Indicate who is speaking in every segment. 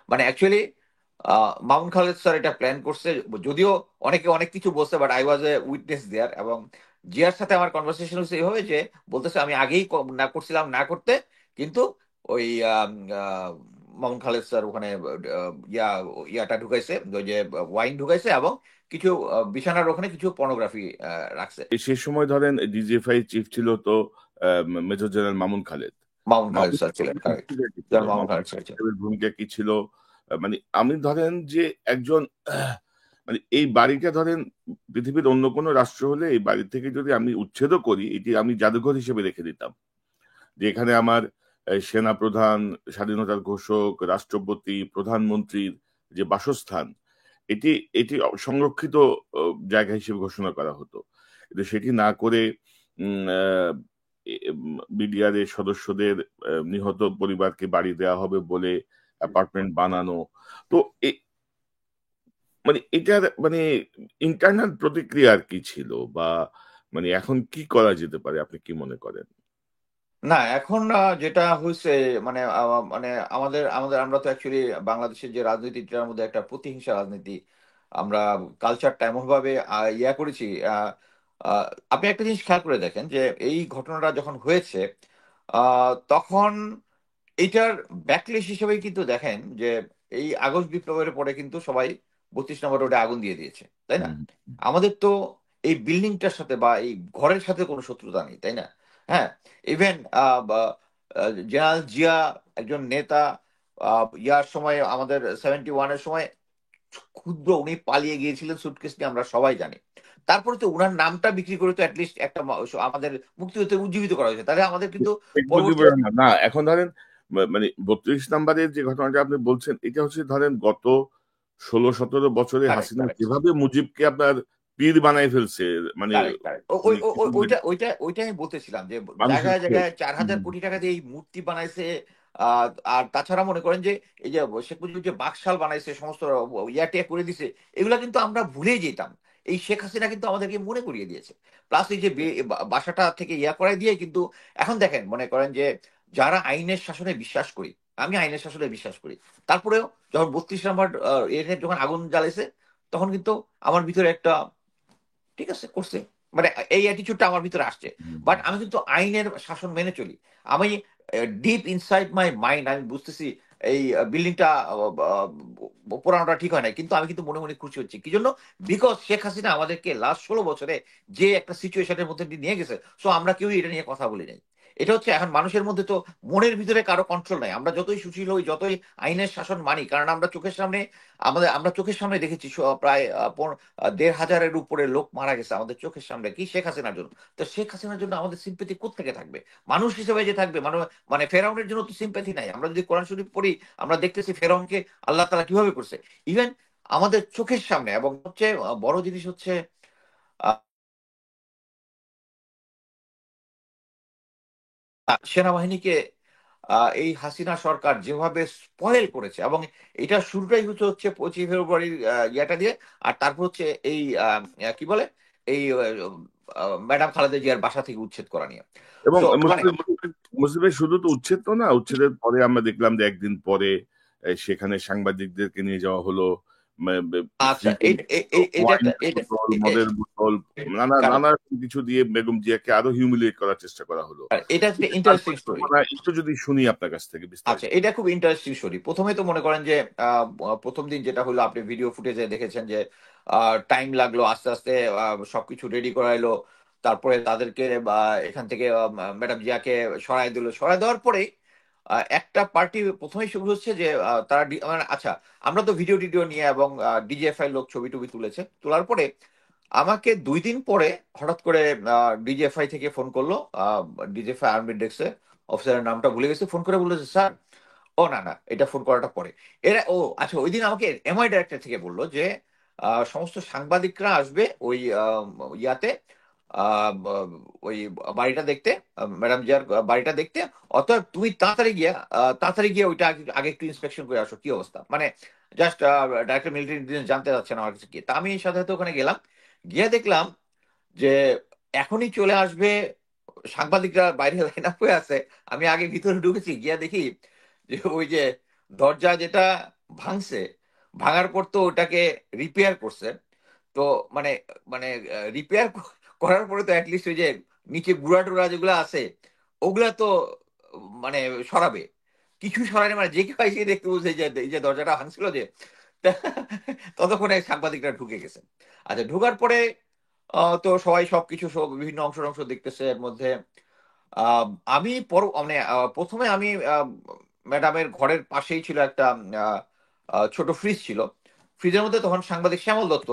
Speaker 1: মানে actually Mamun Khaled sir এটা plan করছে, যদিও অনেকে অনেক কিছু বলছে, but I was a witness there. এবং জিয়ার সাথে আমার কনভারসেশন হচ্ছে এইভাবে যে বলতেছে আমি আগেই না করছিলাম না করতে, কিন্তু ওই মামুন খালেদ স্যার ওখানে ইয়াটা ঢুকাইছে, ওই যে ওয়াইন ঢুকাইছে, এবং কিছু বিছানার ওখানে কিছু পর্নোগ্রাফি রাখছে।
Speaker 2: সে সময় ধরেন ডিজিএফআই চিফ ছিল তো major general Mamun Khaled.
Speaker 1: Mamun Khaled
Speaker 2: Mamun
Speaker 1: sir ছিলেন,
Speaker 2: খালেদের
Speaker 1: কারেক্ট।
Speaker 2: ভূমিকা কি ছিল,
Speaker 1: মামুন
Speaker 2: মামুন
Speaker 1: খালেদ স্যার ছিলেন।
Speaker 2: খালেদের ভূমিকা কি ছিল? মানে আমি ধরেন যে একজন মানে এই বাড়িটা ধরেন পৃথিবীর অন্য কোনো রাষ্ট্র হলে এই বাড়ি থেকে যদি আমি উচ্ছেদও করি, এটি আমি জাদুঘর হিসেবে রেখে দিতাম, যে এখানে আমার সেনা প্রধান, স্বাধীনতার ঘোষক, রাষ্ট্রপতি, প্রধানমন্ত্রীর যে বাসস্থান, এটি এটি সংরক্ষিত জায়গা হিসেবে ঘোষণা করা হতো। কিন্তু সেটি না করে বিডিআর এর সদস্যদের নিহত পরিবারকে বাড়ি দেওয়া হবে বলে অ্যাপার্টমেন্ট বানানো। তো মানে এটার মানে ইন্টারনাল প্রতিক্রিয়া আর কি ছিল, বা মানে এখন কি করা যেতে পারে, আপনি কি মনে করেন?
Speaker 1: না, এখন যেটা হয়েছে, মানে মানে আমাদের আমাদের আমরা তো অ্যাকচুয়ালি বাংলাদেশের যে রাজনীতিটার মধ্যে একটা প্রতিহিংসা রাজনীতি, আমরা কালচারটা এমন ভাবে ইয়া করেছি। আহ, আহ, আপনি একটা জিনিস খেয়াল করে দেখেন যে এই ঘটনাটা যখন হয়েছে, তখন এইটার ব্যাকলেশ হিসেবে কিন্তু দেখেন যে এই আগস্ট বিপ্লবের পরে কিন্তু সবাই 32 নম্বর রোডে আগুন দিয়ে দিয়েছে, তাই না?
Speaker 2: হুম।
Speaker 1: আমাদের তো এই বিল্ডিংটার সাথে বা এই ঘরের সাথে কোনো শত্রুতা নেই, তাই না? হ্যাঁ, ইভেন জেনারেল জিয়া একজন নেতা, ইয়ার সময় আমাদের 71-এর সময় ক্ষুদ্র উনি পালিয়ে গিয়েছিলেন সুটকেস নিয়ে, আমরা সবাই জানি। তারপরে তো উনার নামটা বিক্রি করে তো অ্যাটলিস্ট একটা আমাদের মুক্তিযুদ্ধে উজ্জীবিত করা হয়েছে, তাহলে আমাদের কিন্তু
Speaker 2: শেখ
Speaker 1: পরবর্তী।
Speaker 2: মুজিবুর রহমান না, এখন ধরেন মানে 32 নম্বরের যে ঘটনাটা আপনি বলছেন, এটা হচ্ছে ধরেন গত 16-17 বছরে
Speaker 1: কারেক্ট,
Speaker 2: হাসিনা
Speaker 1: কারেক্ট,
Speaker 2: যেভাবে মুজিবকে আপনার পীর বানাই ফেলছে, মানে
Speaker 1: কারেক্ট, কারেক্ট।
Speaker 2: উনি কি বলবেন,
Speaker 1: ওইটা আমি বলতেছিলাম যে
Speaker 2: মানুষের
Speaker 1: জায়গায়
Speaker 2: খেল।
Speaker 1: জায়গায় 4,000 কোটি টাকা দিয়ে এই মূর্তি বানাইছে। আর তাছাড়া মনে করেন যে এই যে শেখ মুজিব যে বাকশাল বানাইছে, সমস্ত ইয়াটিয়া করে দিছে, এগুলা কিন্তু আমরা ভুলে যেতাম। এই শেখ হাসিনা কিন্তু আমাদেরকে মনে করিয়ে দিয়েছে। প্লাস এই যে বাসাটা থেকে ইয়া করাই দিয়ে কিন্তু এখন দেখেন, মনে করেন যে যারা আইনের শাসনে বিশ্বাস করি, আমি আইনের শাসনে বিশ্বাস করি, তারপরেও যখন 32 নম্বর এর যখন আগুন জ্বালাইছে, তখন কিন্তু আমার ভিতরে একটা ঠিক আছে করছে, মানে এই অ্যাটিটিউডটা আমার ভিতরে আসছে। বাট আমি কিন্তু আইনের শাসন মেনে চলি। আমি ডিপ ইনসাইড মাই মাইন্ড আমি বুঝতেছি এই বিল্ডিংটা পোড়ানোটা ঠিক হয় না, কিন্তু আমি কিন্তু মনে মনে খুশি হচ্ছি কি জন্য? বিকজ শেখ হাসিনা আমাদেরকে লাস্ট 16 বছরে যে একটা সিচুয়েশনের মধ্যে দিয়ে নিয়ে গেছে, সো আমরা কেউই এটা নিয়ে কথা বলি নাই। এটা হচ্ছে এখন মানুষের মধ্যে তো মনের ভিতরে কারো কন্ট্রোল নাই। আমরা যতই সুশীল হই, যতই আইনের শাসন মানি, কারণ আমরা চোখের সামনে আমরা চোখের সামনে দেখেছি প্রায় 1,500-এর উপরে লোক মারা গেছে আমাদের চোখের সামনে, কি শেখ হাসিনার জন্য। তো শেখ হাসিনার জন্য আমাদের সিম্পেথি কোত্থেকে থাকবে? মানুষ হিসেবে যে থাকবে, মানে মানে ফেরাউনের জন্য তো সিম্পেথি নাই। আমরা যদি কোরআন শরীফ পড়ি, আমরা দেখতেছি ফেরাউনকে আল্লাহ তাআলা কিভাবে করছে, ইভেন আমাদের চোখের সামনে। এবং হচ্ছে বড় জিনিস হচ্ছে সেনাবাহিনীকে এই হাসিনা সরকার যেভাবে স্পয়েল করেছে, এবং এটা শুরুটাই হচ্ছে 25 ফেব্রুয়ারির ইয়াটা দিয়ে। আর তারপর হচ্ছে এই কি বলে, এই ম্যাডাম খালেদা জিয়ার বাসা থেকে উচ্ছেদ করা নিয়ে।
Speaker 2: এবং
Speaker 1: সো মানে
Speaker 2: মুজিবের শুধু তো উচ্ছেদ তো না, উচ্ছেদের পরে আমরা দেখলাম যে একদিন পরে সেখানে সাংবাদিকদেরকে নিয়ে যাওয়া হলো,
Speaker 1: আচ্ছা,
Speaker 2: ফ্রিজে
Speaker 1: এটা একটা
Speaker 2: ওয়াইনের বোতল, মদের বোতল, নানা নানা রকম কিছু দিয়ে বেগম জিয়াকে আরো হিউমিলিয়েট করার চেষ্টা করা হলো।
Speaker 1: এটা একটা
Speaker 2: তার
Speaker 1: ইন্টারেস্টিং স্টোরি।
Speaker 2: পরিকল্পনা একটু যদি শুনি আপনার কাছ থেকে
Speaker 1: আচ্ছা,
Speaker 2: বিস্তারিত।
Speaker 1: এটা খুব ইন্টারেস্টিং স্টোরি। প্রথমে তো মনে করেন যে প্রথম দিন যেটা হলো, আপনি ভিডিও ফুটেজে দেখেছেন যে টাইম লাগলো, আস্তে আস্তে সবকিছু রেডি করাইলো। তারপরে তাদেরকে এখান থেকে ম্যাডাম জিয়াকে সরাই দিল। সরাই দেওয়ার পরে একটা পার্টি প্রথমেই শুরু হচ্ছে যে তারা মানে আচ্ছা, আমরা তো ভিডিও টিডিও নিয়ে এবং ডিজিএফআই লোক ছবি টবি তুলেছে। তোলার পরে আমাকে 2 দিন পরে হঠাৎ করে ডিজিএফআই থেকে ফোন করলো। ডিজিএফআই আর্মি ডেস্কে অফিসারের নামটা ভুলে গেছে, ফোন করে বললো যে স্যার, ও না না, এটা ফোন করাটা পরে। আচ্ছা, ওই দিন আমাকে এমআই ডাইরেক্টর থেকে বললো যে সমস্ত সাংবাদিকরা আসবে ওই ইয়াতে, ওই বাড়িটা দেখতে, ম্যাডাম জিয়ার বাড়িটা দেখতে। অতএব তুমি তাড়াতাড়ি গিয়ে ওইটা আগে আগে একটু ইন্সপেকশন করে আসো কি অবস্থা, মানে জাস্ট ডাইরেক্টর মিলিটারি জানতে চাচ্ছে না আমার কাছে কি। তা আমি সাথে সাথে ওখানে গেলাম, গিয়ে দেখলাম যে এখনই চলে আসবে, সাংবাদিকরা বাইরে লাইন আপ হয়ে আছে। আমি আগে ভিতরে ঢুকেছি, গিয়া দেখি যে ওই যে দরজা যেটা ভাঙছে, ভাঙার পর তো ওটাকে রিপেয়ার করছে। তো মানে মানে রিপেয়ার করার পরে তো অ্যাটলিস্ট ওই যে নিচে গুড়া টুড়া যেগুলো আছে ওগুলা তো মানে সরাবে। কিছু সরানি, মানে যে কেউ এসে দেখতে বলছে যে এই যে দরজাটা ভাঙছিল যে, ততক্ষণে সাংবাদিকরা ঢুকে গেছে। আচ্ছা, ঢোকার পরে তো সবাই সবকিছু সব বিভিন্ন অংশ অংশ দেখতেছে। এর মধ্যে আহ, আমি মানে প্রথমে আমি ম্যাডামের ঘরের পাশেই ছিল একটা ছোট ফ্রিজ ছিল। ফ্রিজের মধ্যে তখন সাংবাদিক শ্যামল দত্ত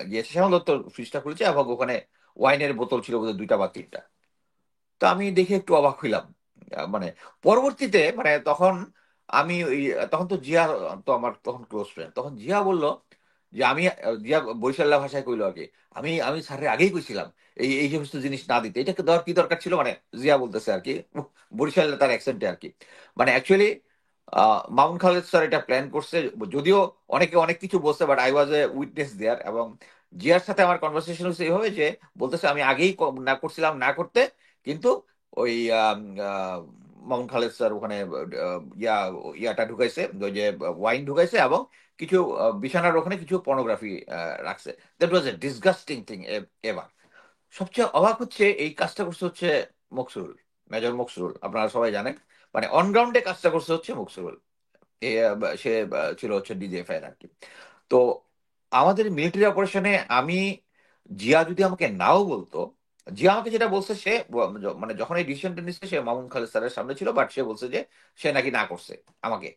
Speaker 1: গিয়েছে। শ্যামল দত্ত ফ্রিজটা খুলেছে এবং ওখানে ওয়াইনের বোতল ছিল বোধহয় 2টা বা 3টা। তো আমি দেখে একটু অবাক হইলাম। মানে পরবর্তীতে মানে তখন আমি ওই, তখন তো জিয়া তো আমার তখন ক্লোজ ফ্রেন্ড, তখন জিয়া বলল যে আমি, জিয়া বরিশাল্লা ভাষায় কইলো আর কি, আমি আমি স্যারের আগেই কইছিলাম এই এই সমস্ত জিনিস না দিতে, এটাকে দেওয়ার কি দরকার ছিল, মানে জিয়া বলতেছে আর কি, বরিশাল্লা তার অ্যাকসেন্টে আর কি। মানে অ্যাকচুয়ালি মামুন খালেদ স্যার এটা প্ল্যান করছে। যদিও অনেকে অনেক কিছু বলছে, but I was a witness there. এবং জিয়ার সাথে আমার কনভারসেশন হচ্ছে এইভাবে যে বলতেছে আমি আগেই না করছিলাম না করতে, কিন্তু ওই মামুন খালেদ স্যার ওখানে ইয়াটা ঢুকাইছে, ওই যে ওয়াইন ঢুকাইছে এবং কিছু বিছানার ওখানে কিছু পর্নোগ্রাফি রাখছে। That was A disgusting thing ever. সবচেয়ে অবাক হচ্ছে এই কাজটা করছে হচ্ছে মকসুরুল, মেজর মকসুরুল, আপনারা সবাই জানেন। মানে অনগ্রাউন্ডে কাজটা করছে হচ্ছে মকসুরুল। সে ছিল হচ্ছে ডিজিএফআই আর কি। তো আমাদের মিলিটারি অপারেশনে আমি, জিয়া যদি আমাকে নাও বলতো, জিয়া আমাকে যেটা বলছে সে মানে যখন এই ডিসিশনটা নিচ্ছে সে মামুন খালেদ স্যারের সামনে ছিল, বাট সে বলছে যে সে নাকি না করছে আমাকে।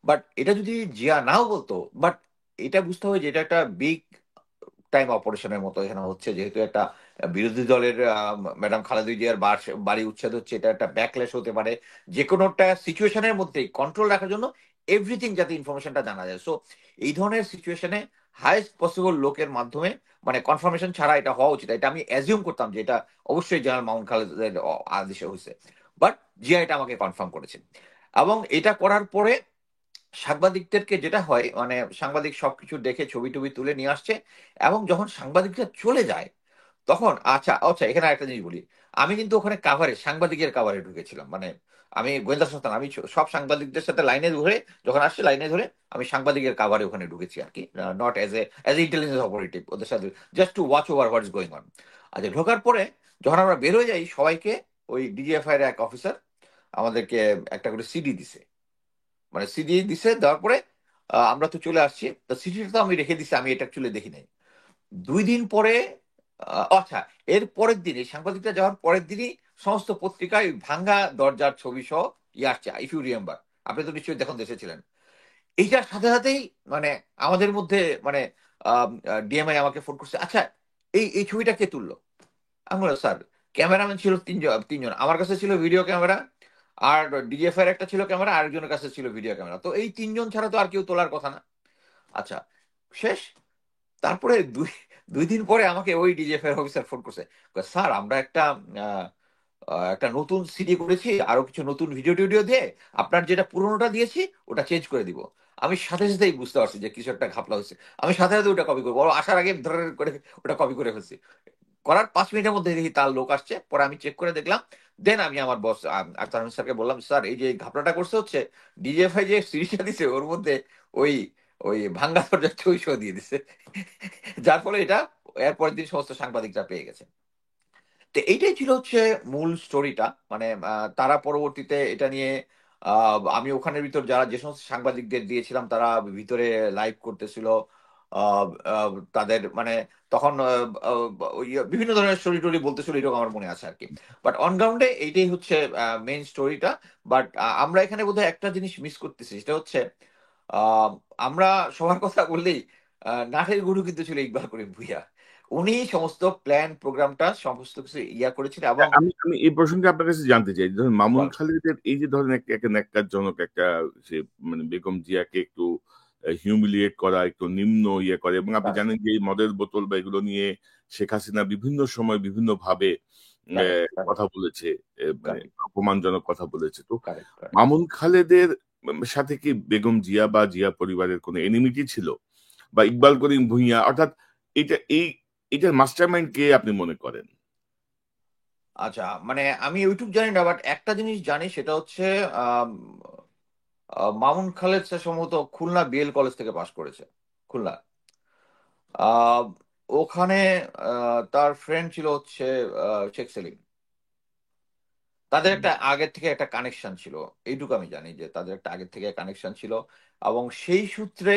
Speaker 1: বাট এটা যদি জিয়া নাও বলতো, বাট এটা বুঝতে হবে যে এটা একটা বিগ টাইম অপারেশনের মতো এখানে হচ্ছে, যেহেতু একটা বিরোধী দলের ম্যাডাম খালেদা জিয়ার বাড়ি উচ্ছেদ হচ্ছে, এটা একটা ব্যাকলেশ হতে পারে। যে কোনো একটা সিচুয়েশনের মধ্যে কন্ট্রোল রাখার জন্য এভরিথিং যাতে ইনফরমেশনটা জানা যায়। সো এই ধরনের সিচুয়েশনে হাইয়েস্ট পসিবল লোকের মাধ্যমে, মানে কনফার্মেশন ছাড়া এটা হওয়া উচিত, এটা আমি অ্যাজিউম করতাম যে এটা অবশ্যই জেনারেল মাউন্ট খালেদের আদেশে হয়েছে। বাট জিয়া এটা আমাকে কনফার্ম করেছে। এবং এটা করার পরে সাংবাদিকদেরকে যেটা হয়, মানে সাংবাদিক সবকিছু দেখে ছবি টবি তুলে নিয়ে আসছে। এবং যখন সাংবাদিকরা চলে যায় তখন, আচ্ছা আচ্ছা এখানে একটা জিনিস বলি, আমি কিন্তু ওখানে কাভারে, সাংবাদিকের কাভারে ঢুকেছিলাম। মানে আমি গোয়েন্দা সংস্থা না, আমি সব সাংবাদিকদের সাথে লাইনে ধরে, যখন আসছে লাইনে ধরে আমি সাংবাদিকের কাভারে ওখানে ঢুকেছি আর কি, not as a intelligence operative ওদের সাথে, just to watch over what is going on. আচ্ছা, ঢোকার পরে যখন আমরা বের হয়ে যাই সবাইকে, ওই ডিজিএফআই এর এক অফিসার আমাদেরকে একটা করে সিডি দিছে। মানে সিডি দিছে, দেওয়ার পরে আমরা তো চলে আসছি, তো সিডিটা তো আমি রেখে দিছি, আমি এটা চলে দেখি নাই। 2 দিন পরে, আচ্ছা, এর পরের দিনই সাংবাদিকরা যাওয়ার পরের দিনই সমস্ত পত্রিকায় ওই ভাঙ্গা দরজার ছবি সহ আসছে, ইফ ইউ রিমেম্বার। আপনি তো নিশ্চয়ই দেখুন দেশেছিলেন। এইটার সাথে সাথেই মানে আমাদের মধ্যে মানে ডিএমআই আমাকে ফোন করছে, আচ্ছা এই এই ছবিটা কে তুললো। আমি বললাম, স্যার ক্যামেরাম্যান ছিল 3জন, আমার কাছে ছিল ভিডিও ক্যামেরা, আর ডিজিএফআই এর একটা ছিল ক্যামেরা, আরেকজনের কাছে ছিল ভিডিও ক্যামেরা, তো এই 3জন ছাড়া তো আর কেউ তোলার কথা না। আচ্ছা, শেষ। তারপরে 2 দিন পরে আমাকে ওই ডিজিএফআই অফিসার ফোন করছে, কয়, স্যার আমরা একটা আহ, একটা নতুন সিডি করেছি, আরো কিছু নতুন ভিডিও টিডিও দিয়ে আপনার যেটা পুরোনোটা দিয়েছি ওটা চেঞ্জ করে দিব। আমি সাথে সাথেই বুঝতে পারছি যে কিছু একটা ঘাপলা হচ্ছে। আমি সাথে সাথে ওটা কপি করবো, ওর আসার আগে ধরে করে ওটা কপি করে ফেলছি। করার 5 মিনিটের মধ্যে দেখি তার লোক আসছে, পরে আমি চেক করে দেখলাম। দেন আমি আমার বস আখতার আহমেদ স্যারকে বললাম, স্যার এই যে এই ঘাপলাটা করছে হচ্ছে ডিজিএফআই যে সিরিজটা দিছে ওর মধ্যে ওই ওই ভাঙ্গা দরজার ছবি সহ দিয়ে দিছে। যার ফলে এটা এরপরের দিন সমস্ত সাংবাদিকরা পেয়ে গেছে। তো এইটাই ছিল হচ্ছে মূল স্টোরিটা। মানে তারা পরবর্তীতে এটা নিয়ে আমি ওখানের ভিতর যারা যে সমস্ত সাংবাদিকদের দিয়েছিলাম তারা ভিতরে লাইভ করতেছিল। আহ, আহ, তাদের মানে তখন বিভিন্ন ধরনের স্টোরি টোরি বলতেছিল, এরকম আমার মনে আছে আর কি। বাট অন গ্রাউন্ডে এইটাই হচ্ছে মেইন স্টোরিটা। বাট আমরা এখানে বোধহয় একটা জিনিস মিস করতেছি, সেটা হচ্ছে আহ, আমরা সবার কথা বললেই নাটের গুরু কিন্তু ছিল ইকবাল করিম ভুঁইয়া। উনি সমস্ত প্ল্যান প্রোগ্রামটা সমস্ত কিছু ইয়া করেছিলেন। এবং
Speaker 2: আমি আমি এই প্রসঙ্গে আপনার কাছে জানতে চাই, ধরুন মামুন খালিদের এই যে ধরেন একটা ন্যাক্কারজনক একটা, সে মানে বেগম জিয়াকে একটু হিউমিলিয়েট করা, একটু নিম্ন ইয়ে করে, এবং আপনি
Speaker 1: কারেক্ট
Speaker 2: জানেন যে এই মদের বোতল বা এগুলো নিয়ে শেখ হাসিনা বিভিন্ন সময় বিভিন্ন ভাবে
Speaker 1: কারেক্ট কারেক্ট
Speaker 2: কথা বলেছে, মানে
Speaker 1: কারেক্ট
Speaker 2: অপমানজনক কথা বলেছে। তো
Speaker 1: কারেক্ট কারেক্ট
Speaker 2: মামুন খালেদের সাথে কি বেগম জিয়া বা জিয়া পরিবারের কোনো এনিমিটি ছিল, বা ইকবাল করিম ভুঁইয়া, অর্থাৎ এটা এটার মাস্টারমাইন্ড কে আপনি মনে করেন?
Speaker 1: আচ্ছা, মানে আমি ইউটিউব জানি না, বাট একটা জিনিস জানি সেটা হচ্ছে আম, মামুন খালেদ স্যার সম্ভবত খুলনা বিএল কলেজ থেকে পাশ করেছে, খুলনা। আহ, ওখানে তার ফ্রেন্ড ছিল হচ্ছে শেখ সেলিম। তাদের একটা আগের থেকে একটা কানেকশন ছিল, এইটুকু আমি জানি যে তাদের একটা আগের থেকে কানেকশন ছিল। এবং সেই সূত্রে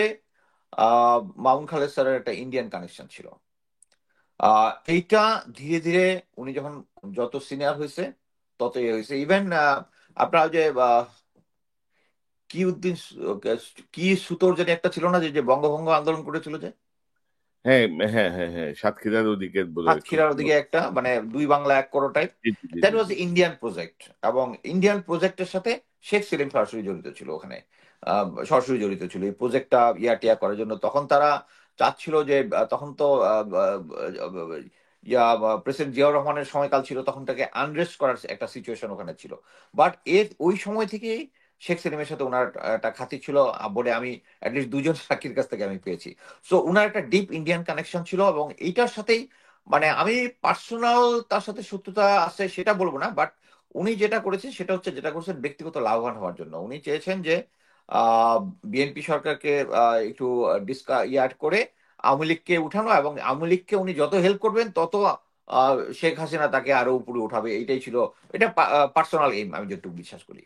Speaker 1: মামুন খালেদ স্যারের একটা ইন্ডিয়ান কানেকশন ছিল। এইটা ধীরে ধীরে উনি যখন যত সিনিয়র হয়েছে তত ইয়ে হয়েছে। ইভেন আপনার যে কি উদ্দিন কি সুতোর যেন একটা ছিল না, যে যে বঙ্গভঙ্গ আন্দোলন করেছিল, যে
Speaker 2: হ্যাঁ, হ্যাঁ, হ্যাঁ, হ্যাঁ, সাতক্ষীরার ওদিকে বলে খুব
Speaker 1: সাতক্ষীরার ওদিকে একটা, মানে দুই বাংলা এক করো type.
Speaker 2: G, G, G,
Speaker 1: that
Speaker 2: G,
Speaker 1: was
Speaker 2: G.
Speaker 1: Indian project. এবং ইন্ডিয়ান প্রজেক্টের সাথে শেখ সেলিম সরাসরি জড়িত ছিল ওখানে। সরাসরি জড়িত ছিল এই প্রজেক্টটা ইয়া টিয়া করার জন্য। তখন তারা চাচ্ছিল যে তখন তো প্রেসিডেন্ট জিয়াউর রহমানের সময়কাল ছিল, তখন তাকে আনরেস্ট করার একটা সিচুয়েশন ওখানে ছিল। বাট এর ওই সময় থেকেই শেখ সেলিমের সাথে ওনার একটা খাতির ছিল বলে আমি অ্যাটলিস্ট দুজন সাক্ষীর কাছ থেকে আমি পেয়েছি। সো ওনার একটা ডিপ ইন্ডিয়ান কানেকশন ছিল। এবং এইটার সাথেই মানে আমি পার্সোনাল তার সাথে শত্রুতা আছে সেটা বলবো না, বাট উনি যেটা করেছেন সেটা হচ্ছে, যেটা করেছেন ব্যক্তিগত লাভবান হওয়ার জন্য। উনি চেয়েছেন যে আহ বিএনপি সরকারকে একটু ইয়াড করে আওয়ামী লীগকে উঠানো, এবং আওয়ামী লীগকে উনি যত হেল্প করবেন তত শেখ হাসিনা তাকে আরো উপরে উঠাবে। এইটাই ছিল, এটা পার্সোনাল এইম আমি যেটুকু বিশ্বাস করি।